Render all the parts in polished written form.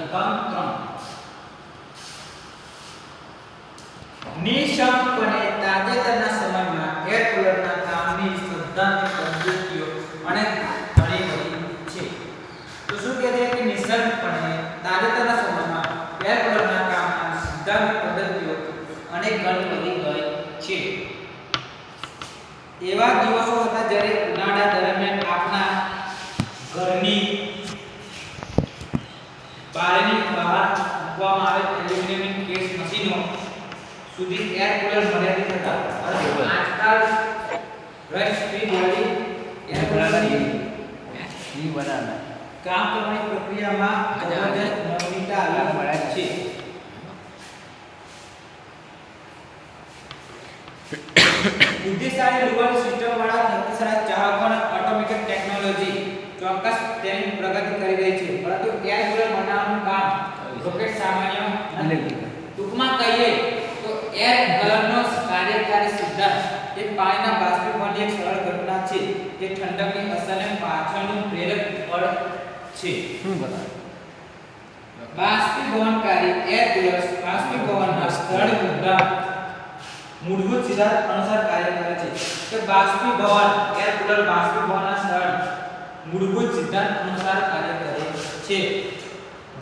એકમ 3 નિઃશંકપણે તાજેતરના સમયમાં એર કુલરના કામની સૈદ્ધાંતિક પદ્ધતિઓ અને ઘણી બધી છે. તો શું કહે છે કે નિઃશંકપણે તાજેતરના સમયમાં એર કુલરના કામના સૈદ્ધાંતિક પદ્ધતિઓ અને ઘણી બધી ગઈ છે. એવા દિવસો હતા જ્યારે ઉનાળા દરમિયાન આપના ઘરની બારીની બહાર મૂકવામાં આવેલ એલ્યુમિનિયમની કેસ મશીનો સુધી એર કુલર મર્યાદિત હતા. અને આજકાલ રશ સ્પીડ વાળી એર કુલરની કામ કરવાની પ્રક્રિયામાં જબરદસ્ત નવીનતા આવી છે. બુદ્ધિશાળી રૂબલ સિસ્ટમ વાળા શક્તિશાળી ચાહકોને ઓટોમેટિક ટેકનોલોજી ચોક્કસ તેની પ્રગતિ કરી રહી છે, પરંતુ એર કુલર બનાવવાનું કામ રોકેટ સામાન્ય નથી. ટૂંકમાં કહીએ તો એર કુલરનો કાર્યકારી સિદ્ધાંત એ પાણીના બાષ્પીભવનની એક સરળ ઘટના છે જે ઠંડકની અસરને પાછળનું પ્રેરક બળ છે. શું બતાવે? બાષ્પીભવનકારી એર કુલર બાષ્પીભવનના સ્થળ મુદ્દા મૂળભૂત સિદ્ધાંત અનુસાર કાર્ય કરે છે. કે બાષ્પીભવન એર કુલર બાષ્પીભવનના સ્થળ મૂળભૂત સિદ્ધાંત અનુસાર કાર્ય કરે છે,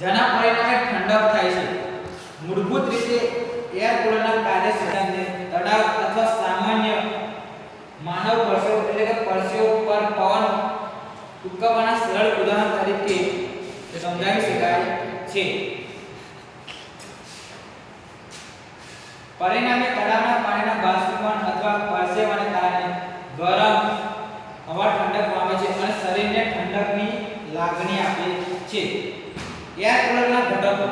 જેના પરિણામે ઠંડક થાય છે. મૂળભૂત રીતે એર કુલરના કાર્ય સિદ્ધાંતને તણાવ અથવા સામાન્ય માનવ પરસેવો એટલે કે પરસેવો પર પવન ઉકળવાના સરળ ઉદાહરણ તરીકે સમજાવી શકાય છે. પરિણામે તળાવના પાણીના બાષ્પીભવન અથવા પરસેવાને કારણે ગરમ હવા ઠંડક પામે છે અને શરીરને ઠંડકની લાગણી આપે છે. એર કુલરના ઘટકો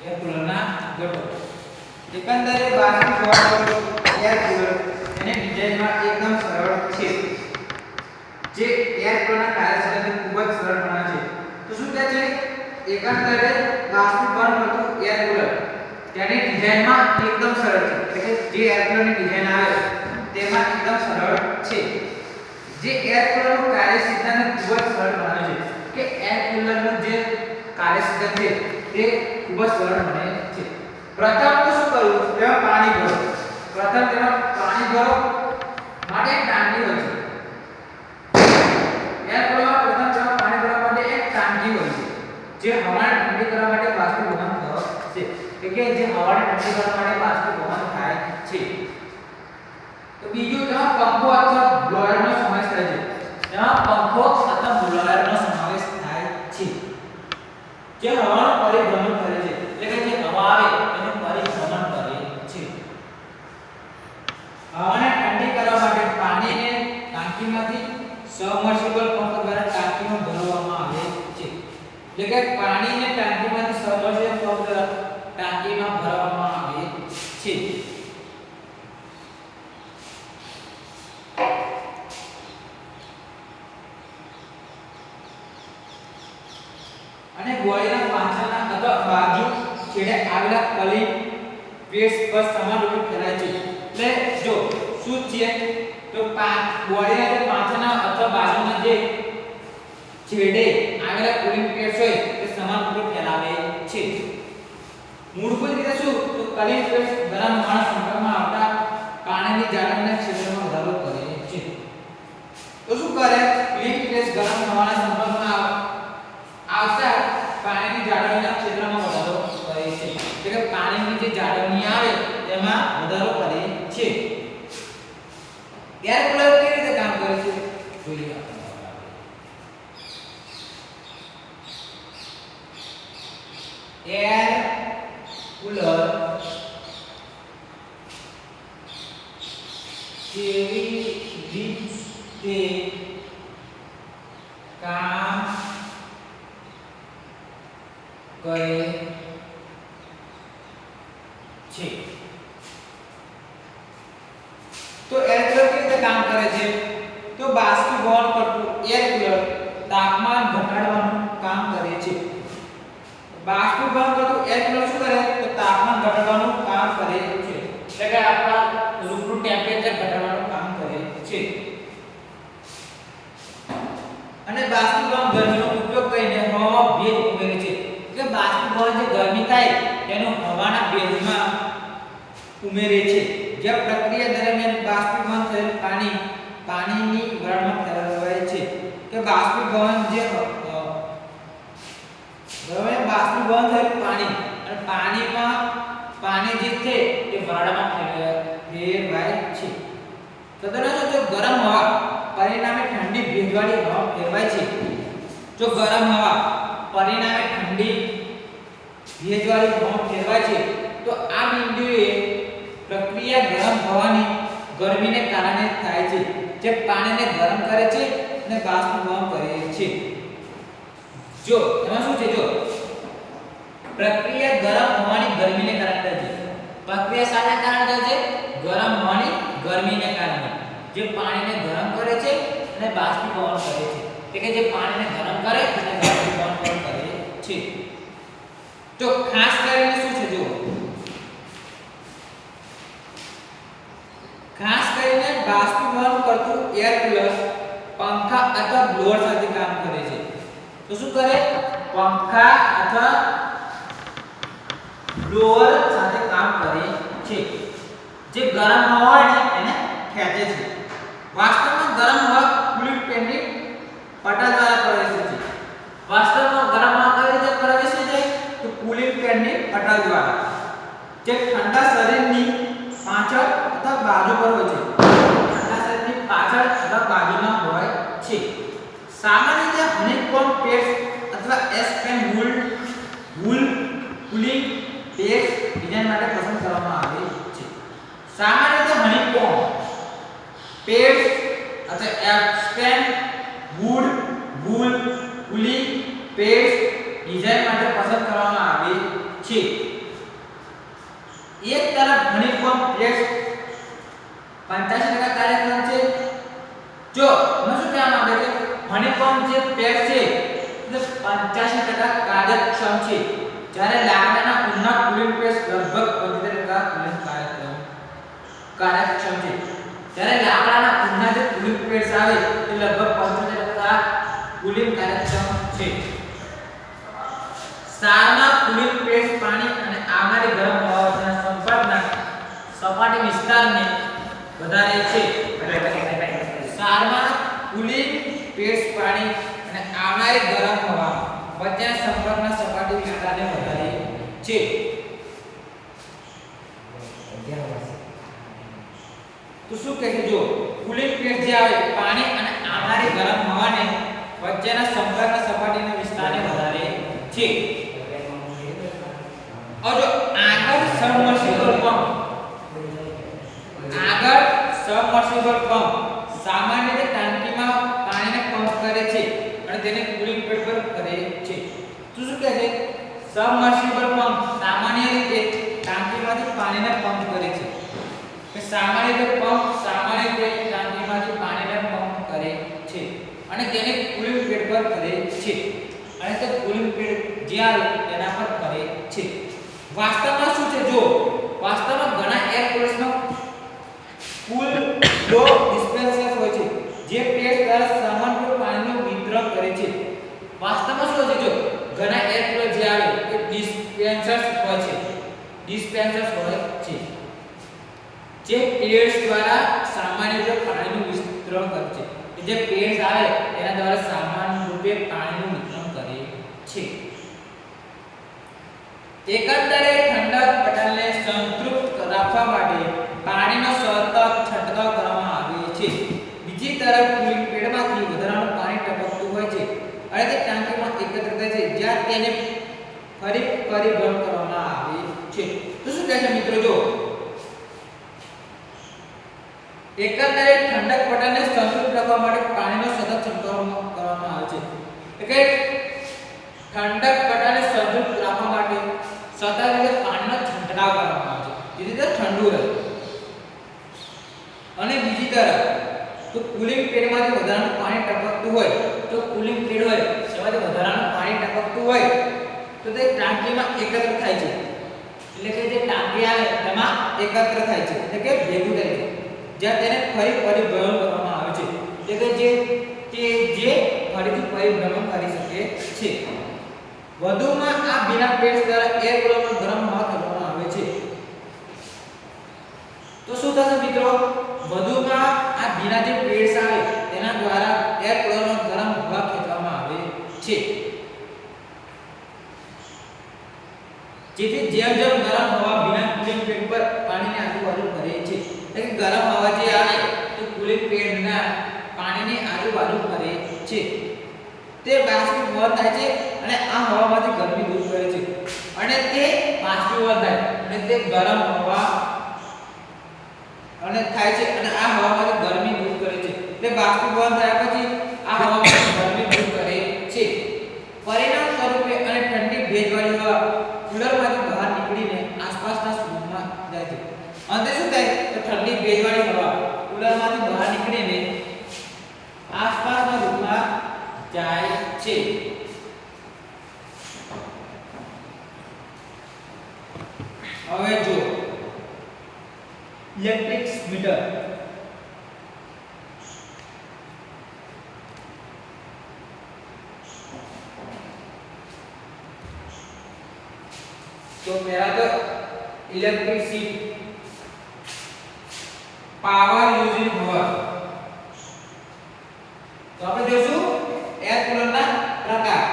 એર કુલરના ઘટકો એકંદરે બાષ્પીભવન એર કુલર એની ડિઝાઇનમાં એકદમ સરળ છે, જે એર કુલરના કાર્યક્ષેત્રને ખૂબ જ સરળ બનાવે છે. તો શું કહે છે? એકંદરે બાષ્પીભવન કરતું એર કુલર તેની ડિઝાઇનમાં એકદમ સરળ છે, એટલે કે જે એર કુલરની ડિઝાઇન આવે તેમાં એકદમ સરળ છે. જે એર કુલરનું કાર્યક્ષેત્રને ખૂબ જ સરળ બનાવે છે, કે એર કુલરનું જે કાર્યક્ષેત્ર છે તે ખૂબ જ સરળ બને છે. પ્રથમ તો શું કરવું? તેમાં પાણી ભરો. પ્રથમ તેમાં પાણી ભરો માટે એક ટાંકી હોય છે. એર કુલરમાં પ્રથમ તેમાં પાણી ભરવા માટે એક ટાંકી હોય છે, જે હવાને ઠંડી કરવા માટે બાષ્પીભવન થશે, કે જે હવાને ઠંડી કરવા માટે બાષ્પીભવન થાય છે. તો બીજું તેમાં પંખો અથવા બ્લોઅરનો સમાવેશ થાય છે. તેમાં પંખો અથવા બ્લોઅરનો સમાવેશ થાય છે, જે હવાનું પરિભ્રમણ કરે છે, એટલે કે જે હવા આવે તેનું પરિભ્રમણ કરે છે. હવાને ઠંડી કરવા માટે પાણીને ટાંકીમાંથી સબમર્સિબલ પંપ દ્વારા ટાંકીમાં ભરવામાં આવે છે, એટલે કે પાણીને ટાંકીમાંથી સબમર્સિબલ પંપ દ્વારા ટાંકીમાં ભરવામાં આવે છે. અને ગોળીના પાછળના અથવા બાજુ છેડે આવેલા કલિંગ પેસ્ટ પર સમાનરૂપે ફેલાય છે. એટલે જો શું છે તો ગોળીના પાછળના અથવા બાજુના જે છેડે આવેલા કલિંગ પેસ્ટ હોય તે સમાનરૂપે ફેલાવે છે. મૂળભૂત રીતે શું તો કલિંગ પેસ્ટ ગરમ હવાના સંપર્કમાં આવતા પાણીની જાળવણીના ક્ષેત્રમાં વધારો કરે છે. તો શું કરે? કલિંગ પેસ્ટ ગરમ હવાના સંપર્કમાં આવતા પાણીની જાળવણીના ક્ષેત્રમાં વધારો કરે છે, એટલે કે પાણીની જે જાળવણી આવે તેમાં વધારો કરે છે. એર કુલર કેવી રીતે કામ કરે છે જોઈએ. એર કુલર કેવી રીતે કામ કરે છે? તો એર કુલર કેવી રીતે કામ કરે છે? તો તેનું હવાના ભેજમાં ઉમેરે છે. જે પ્રક્રિયા દરમિયાન બાષ્પીભવન થયેલ પાણીની વરાળમાં ફેરવાય છે. કે બાષ્પીભવન થયેલ પાણી અને પાણી જે છે તે વરાળમાં ફેરવાય છે. તદનંતર જો ગરમ હવા પરિણામે ઠંડી ભેજવાળી હવા ફેરવાય છે. જો ગરમ હવા પરિણામે ઠંડી ભેજવાળી હવા ફેરવાય છે તો આ બિંદુએ પ્રક્રિયા ગરમ હવાની ગરમીને કારણે થાય છે, જે પાણીને ગરમ કરે છે અને બાષ્પીભવન કરે છે. જો એમાં શું છે, જો પ્રક્રિયા ગરમ હવાની ગરમીને કારણે થાય છે. પ્રક્રિયા શાના કારણે થાય છે? ગરમ હવાની ગરમીને કારણે, જે પાણીને ગરમ કરે છે અને બાષ્પીભવન કરે છે. એટલે કે જે પાણીને ગરમ કરે અને બાષ્પીભવન કરે છે. તો ખાસ કરીને શું છે, જો ખાસ કરીને બાષ્પીભવન કરતું એર કુલર પંખા અથવા બ્લોઅર સાથે કામ કરે છે. તો શું કરે? પંખા અથવા બ્લોઅર સાથે કામ કરે છે. જે ગરમ હવા હોય ને એને ખેંચે છે. વાસ્તવમાં ગરમ હવા કુલિંગ પેનની પટલ દ્વારા પ્રવેશે છે. વાસ્તવમાં ગરમ હવા કઈ રીતે પ્રવેશે છે? તો કુલિંગ પેનની પટલ દ્વારા, જે ઠંડા શરીરની પાછળ અથવા બાજુ પર હોય છે. ઠંડા શરીરની પાછળ અથવા બાજુમાં હોય છે. સામાન્ય રીતે હનીકોમ્બ પેડ્સ અથવા SM wool cooling pads design માટે પસંદ કરવામાં આવે છે. સામાન્ય રીતે હનીકોમ્બ પેડ્સ અથવા SM wool cooling pads design માટે પસંદ કરવામાં આવે છે. એક તરફ હનીકોમ્બ પેડ્સ 85% કાર્યક્ષમ છે. જો હું શું કહેવા માંગે છે, હનીકોમ્બ જે પેડ છે તે 85% કાર્યક્ષમ છે, જ્યારે લાકડાના ઊનના કુલિંગ પેડ્સ લગભગ 75% કુલિંગ કાર્યક્ષમ છે. જ્યારે લાકડાના ઊનના જે કુલિંગ પેડ્સ આવે તે લગભગ 75% કુલિંગ કાર્યક્ષમ છે. સારના કુલિંગ પેડ્સ પાણી અને આવનારી ગરમ હવા વચ્ચેના સંપર્કના સપાટી વિસ્તારને વધારે છે. સારમાં કુલિંગ પેડ્સ પાણી અને આવનારી ગરમ હવા વચ્ચેના સંપર્કના સપાટી વિસ્તારને વધારે છે. તો શું કહે છે, જો કુલિંગ પેડ્સ જે આવે પાણી અને આવનારી ગરમ હવાને વચ્ચેના સંપર્કના સપાટીના વિસ્તારને વધારે છે. और जो આગળ સબમર્સિબલ પંપ સામાન્ય રીતે ટાંકીમાં પાણીને પંપ કરે છે અને તેને કુલિંગ પેડ પર કરે છે. તો શું કહે છે, સબમર્સિબલ પંપ સામાન્ય રીતે ટાંકીમાંથી પાણીને પંપ કરે છે. કે સામાન્ય રીતે ટાંકીમાંથી પાણીને પંપ કરે છે અને તેને કુલિંગ પેડ પર કરે છે. અને તે કુલિંગ પેડ જે આવે તેના પર કરે છે. વાસ્તવમાં શું છે, જો વાસ્તવમાં ઘણા એર કુલર્સમાં કુલ ફ્લો ડિસ્પેન્સર્સ હોય છે, જે પેડ દ્વારા સામાન્ય પાણીનું વિતરણ કરે છે. વાસ્તવમાં શું છે, જો ઘણા એર કુલર જે આવે તે ડિસ્પેન્સર્સ હોય છે, જે પેડ્સ દ્વારા સામાન્ય રીતે પાણીનું વિતરણ કરે છે. જે પેડ્સ આવે તેના દ્વારા સામાન્ય રૂપે પાણીનું વિતરણ કરે છે. એકંદરે ઠંડક પટલને સંતૃપ્ત રાખવા માટે પાણીનો સતત છંટકાવ કરવામાં આવે છે. બીજી તરફ કુલિંગ પેડમાંથી વધારાનું પાણી ટપકતું હોય છે અને તે ટાંકીમાં એકત્ર થાય છે, જ્યાં તેને ફરી પરિભ્રમણ કરવામાં આવે છે. તો શું કહે છે મિત્રો, જો એકંદરે ઠંડક પટલને સંતૃપ્ત રાખવા માટે પાણીનો સતત છંટકાવ કરવામાં આવે છે. એટલે ઠંડક પટલને સંતૃપ્ત રાખવા માટે સતત રીતે પાણીનો છંટકાવ કરવામાં આવે છે, જેથી તે ઠંડુ રહે. અને બીજી તરફ તો કુલિંગ પેડમાંથી વધારાનું પાણી ટપકતું હોય, તો કુલિંગ પેડ હોય તેમાંથી વધારાનું પાણી ટપકતું હોય તો તે ટાંકીમાં એકત્ર થાય છે. એટલે કે જે ટાંકી આવે તેમાં એકત્ર થાય છે, એટલે કે ભેગું થાય છે, જ્યાં તેને ફરી પરિભ્રમણ કરવામાં આવે છે. એટલે કે જે ફરીથી પરિભ્રમણ કરી શકે છે. વધુમાં આ ભીના પેડ્સ દ્વારા એર કુલરમાં ગરમ હવા કરવામાં આવે છે. તો શું થશે મિત્રો, વધુમાં આ ભીના જે પેડ્સ આવે તેના દ્વારા એર કુલરમાં ગરમ હવા ખેંચવામાં આવે છે. જેથી જેમ જેમ ગરમ હવા ભીના કુલિંગ પેડ પર પાણીની આજુબાજુ ફરે છે, એટલે કે ગરમ હવા જે આવે તો કુલિંગ પેડના પાણીની આજુબાજુ ફરે છે, તે બાષ્પીભવન થાય છે અને આ હવામાંથી ગરમી દૂર કરે છે અને તે બાષ્પીભવન થાય અને તે ગરમ હવા અને થાય છે અને આ હવામાંથી ગરમી દૂર કરે છે. તે બાષ્પીભવન થયા પછી આ હવામાંથી ગરમી દૂર કરે છે. પરિણામ સ્વરૂપે અને ઠંડી ભેજવાળી હવા કુલરમાંથી બહાર નીકળીને આસપાસના રૂમમાં જાય છે. અંતે શું થાય તો ઠંડી ભેજવાળી હવા કુલરમાંથી બહાર નીકળીને આસપાસના રૂમમાં જાય છે. હવે જો ઇલેક્ટ્રિક મીટર, तो मेरा तो इलेक्ट्रिसिटी पावर यूजिंग हवा, तो આપણે જોશું એર કુલરના પ્રકાર.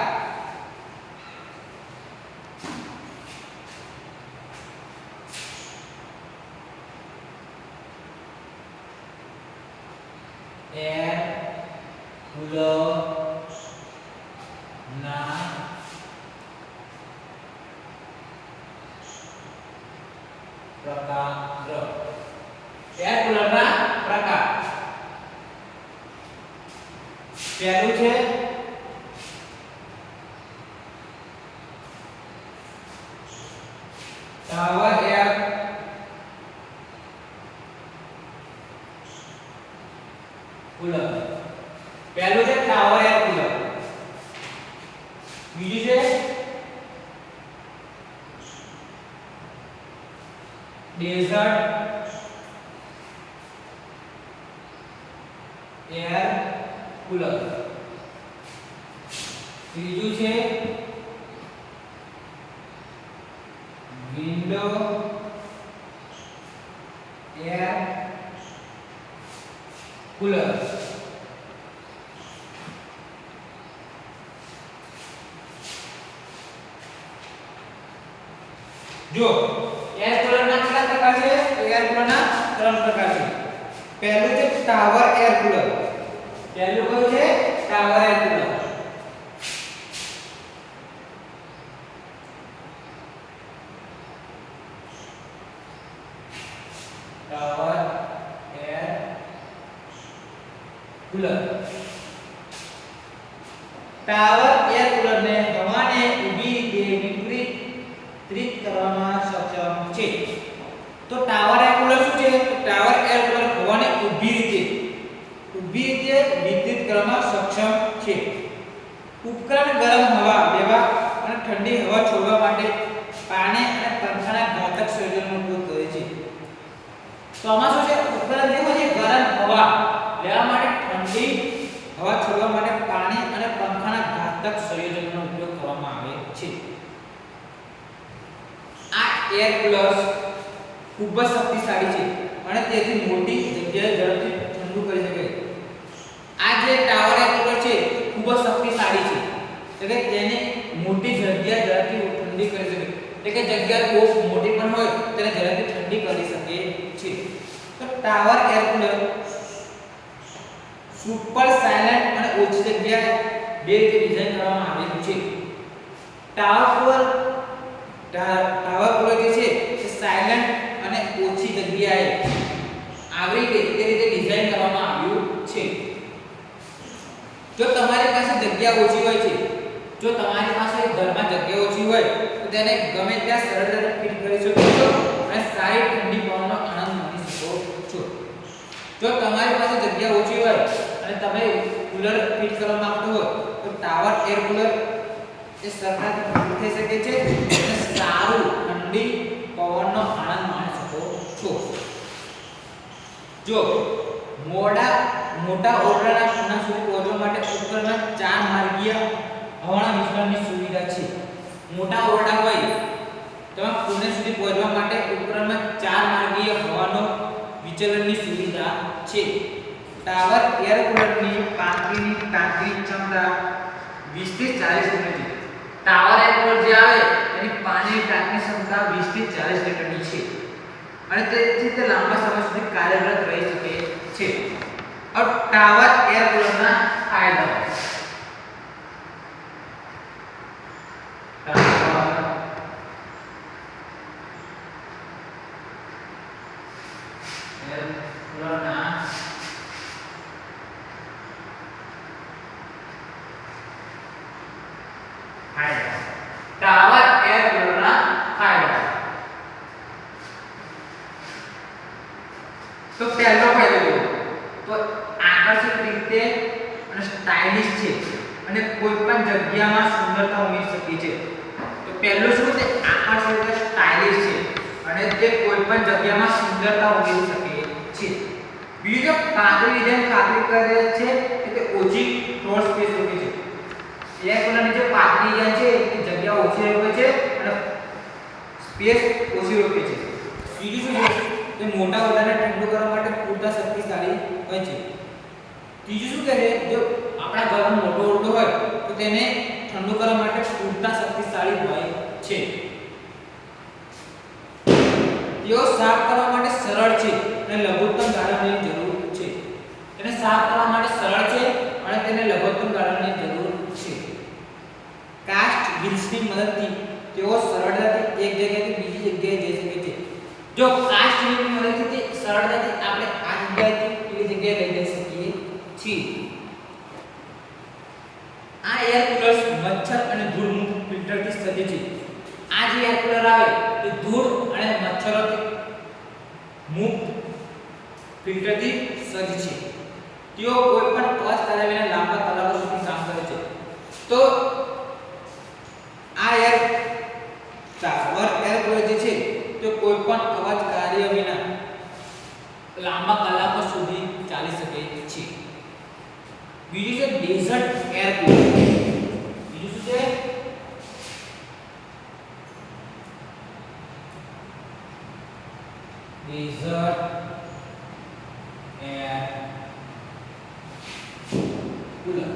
એર કુલરના પ્રકાર. એર કુલરના પ્રકાર પહેલું છે ટાવર એર કુલર. પહેલું છે ટાવર એર કુલર. બીજું છે ડેઝર્ટ એર કુલર. ત્રીજું છે વિન્ડો એર કુલર. જો એર કુલરના કેટલા પ્રકાર છે, તો એર કુલરના 3 પ્રકાર છે. પહેલું છે ટાવર એર કુલર. પહેલું કયું છે? Tower air cooler. Tower air cooler. Tower air કુલરને હવાને ઊભી રીતે વિતરિત કરવામાં સક્ષમ છે. તો ટાવર એર કુલર શું છે? તો ટાવર એર કુલર હવાને ઊભી રીતે વિતરિત કરવામાં સક્ષમ છે. ઉપકરણ ગરમ હવા લેવા અને ઠંડી હવા છોડવા માટે પાણી અને પંખાના ઘાતક સંયોજનનો ઉપયોગ કરે છે. તો આમાં શું છે? ઉપકરણ જે હોય છે ગરમ હવા લેવા માટે, ઠંડી હવા છોડવા માટે પાણી અને પંખાના ઘાતક સંયોજનનો ઉપયોગ કરવામાં આવે છે. આ એર કુલર્સ ખૂબ જ શક્તિશાળી છે અને તેથી મોટી જગ્યાએ ઝડપથી ઠંડુ કરી શકે છે. આ જે ટાવર એર કુલર છે ખૂબ જ શક્તિશાળી છે, એટલે તેને મોટી જગ્યાએ ઝડપથી ઠંડી કરી શકે, એટલે કે જગ્યા બહુ મોટી પણ હોય તેને ઝડપથી ઠંડી કરી શકે છે. તો tower air cooler super silent અને ઓછી જગ્યાએ બે રીતે ડિઝાઇન કરવામાં આવેલું છે. ટાવર કુલર જે છે તે સાયલેન્ટ અને ઓછી જગ્યાએ આવરી લે તે રીતે ડિઝાઇન કરવામાં આવ્યું છે. જો તમારી પાસે જગ્યા ઓછી હોય છે, જો તમારી પાસે ઘરમાં જગ્યા ઓછી હોય તો તેને ગમે ત્યાં સરળતાથી ફિટ કરી શકો છો અને સારી ઠંડી પવનનો આનંદ માણી શકો છો. જો તમારી પાસે જગ્યા ઓછી હોય અને તમે કુલર ફિટ કરવા માંગતો હો તો ટાવર એર કુલર એ સરળતાથી ફિટ થઈ શકે છે અને સારું ઠંડી પવનનો આનંદ માણી શકો છો. જો મોટા ઓરડાના ખૂણા સુધી પહોંચવા માટે ઉપકરણમાં 4 માર્ગીય હવાના વિસ્તરણની સુવિધા છે. મોટા ઓરડા હોય તેમાં પુણે સુધી પહોંચવા માટે ઉપકરણમાં 4 માર્ગીય હવાનો વિચલનની સુવિધા છે. ટાવર એર કુલરની પાંખની ટાંકીની ક્ષમતા 20 થી 40 લિટર છે. ટાવર એર કુલર જે આવે તેની પાણીની ટાંકીની ક્ષમતા 20 થી 40 લિટરની છે અને તેથી તે લાંબા સમય સુધી કાર્યરત રહી શકે છે. अब टावर एयर कूलर ना फायदा टावर एयर कूलर ना फायदा तो पहलो फायदो तो आकर्षक રીતે અને સ્ટાઇલિશ છે અને કોઈ પણ જગ્યામાં સુંદરતા ઉમેરી શકે છે. તો પહેલું શું છે આકર્ષક રીતે સ્ટાઇલિશ છે અને તે કોઈ પણ જગ્યામાં સુંદરતા ઉમેરી શકે છે. બીજું કાગળ ડિઝાઇન ખાતરી કરે છે કે તે ઓછી ફ્લોર સ્પેસ રોકે છે. એર કુલરની જે પાતળી ડિઝાઇન છે એ જગ્યા ઓછી રોકે છે અને સ્પેસ ઓછી રોકે છે. બીજું શું છે તે મોટા ઓરડાને ઠંડુ કરવા માટે પૂરતા શક્તિશાળી હોય છે. ત્રીજું શું કહે છે જો આપણા ઘરનો મોટો ઓરડો હોય તો તેને ઠંડુ કરવા માટે પૂરતા શક્તિશાળી હોય છે. તેઓ સાફ કરવા માટે સરળ છે અને લઘુત્તમ ગાળણની જરૂર છે. તેને સાફ કરવા માટે સરળ છે અને તેને લઘુત્તમ ગાળણની જરૂર છે. કાસ્ટ વ્હીલ્સની મદદથી તેઓ સરળતાથી એક જગ્યાએથી બીજી જગ્યાએ જઈ શકે છે. જો કાસ્ટ વ્હીલની મદદથી સરળતાથી આપણે આ જગ્યાએથી બીજી જગ્યાએ લઈ જઈ શકીએ છીએ. આ એર કુલર્સ મચ્છર અને ધૂળ મુક્ત ફિલ્ટરથી સજ્જ છે. આ જે એર કુલર આવે તે ધૂળ અને મચ્છરોથી મુક્ત ફિલ્ટરથી સજ્જ છે. તેઓ કોઈ પણ અવાજ કર્યા વિના લાંબા કલાકો સુધી કામ કરે છે. તો આ ટાવર એર કુલર જે છે તે કોઈ પણ અવાજ કાર્ય વિના લાંબા કલાકો સુધી ચાલી શકે છે. બીજું છે ડેઝર્ટ એર કુલર. બીજું શું છે desert air cooler.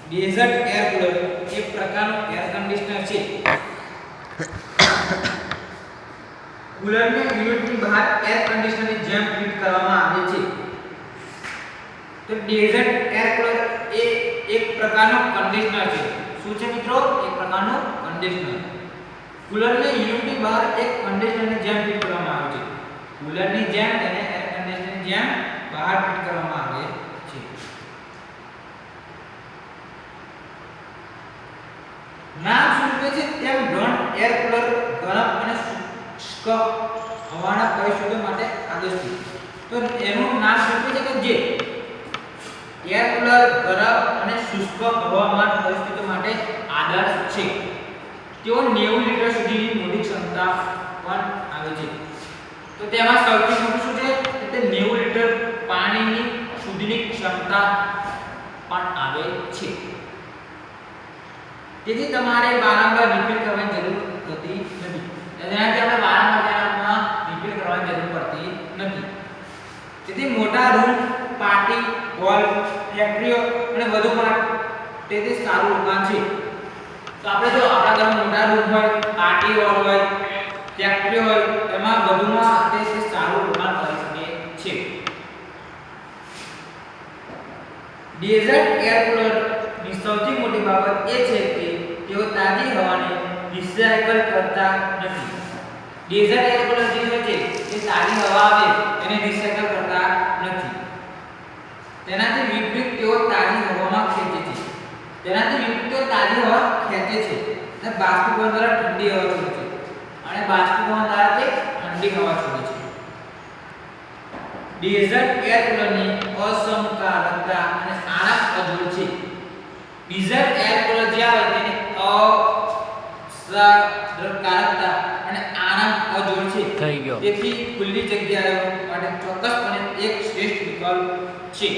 Desert air cooler એક પ્રકારનું એર કન્ડિશનર છે. કુલરને યુનિટની બહાર એર કન્ડિશનરની જેમ ફિટ કરવામાં આવે છે. તો ડેઝર્ટ એર કુલર એ એક પ્રકારનું કન્ડિશનર છે. શું છે મિત્રો? એક પ્રકારનું કન્ડિશનર. કુલરને યુનિટની બહાર એક કન્ડિશનરની જેમ ફિટ કરવામાં આવે છે. કુલરની જેમ તેને એર કન્ડિશનરની જેમ બહાર ફિટ કરવામાં આવે છે. નામ સૂચવે છે તેમ ઘન એર કુલર ગરમ અને શુષ્ક હવાના પરિસ્થિતિઓ માટે આદર્શ છે. તો એનું નામ સૂચવે છે કે જે એર કુલર ગરમ અને શુષ્ક હવામાન પરિસ્થિતિઓ માટે આદર્શ છે. તેઓ 90 લિટર સુધીની મોટી ક્ષમતા પણ આવે છે. તો તેમાં સૌથી મોટું શું છે કે તે 90 લિટર પાણીની સુધીની ક્ષમતા પણ આવે છે. તેથી તમારે વારંવાર રિફિલ કરવાની જરૂર હોતી નથી. તેનાથી આપણે વારંવાર તેમાં રિફિલ કરવાની જરૂર પડતી નથી. તેથી મોટા રૂમ, પાર્ટી હોલ, ફેક્ટરીઓ અને વધુ માટે તે સારું રોકાણ છે. તો આપણે જો આપણા ઘરમાં મોટા રૂમ હોય, પાર્ટી હોલ હોય, ફેક્ટરી હોય એમાં વધુમાં તે સારું રોકાણ કરી શકે છે. ડેઝર્ટ એર કુલર ની સૌથી મોટી બાબત એ છે કે તેઓ તાજી હવાને રિસાયકલ કરતા નથી. ડેઝર્ટ એર કુલર જે હોય છે તે તાજી હવા આવે એને રિસાયકલ કરતા નથી. તેનાથી વિપરીત તેઓ તાજી હવામાં ખેંચે છે. તેનાથી વિપરીત તેઓ તાજી હવા ખેંચે છે અને બાષ્પીભવન દ્વારા ઠંડી હવા છોડે છે અને બાષ્પીભવન દ્વારા તે ઠંડી હવા છોડે છે. ડેઝર્ટ એર કુલરની અસમકારકતા અને આરામ અજોડ છે. ડેઝર્ટ એર કુલર જે આવે તેને અસમકારકતા અને આરામ અજોડ છે. થઈ ગયો. તેથી ખુલ્લી જગ્યાઓ માટે ચોક્કસપણે એક શ્રેષ્ઠ વિકલ્પ છે.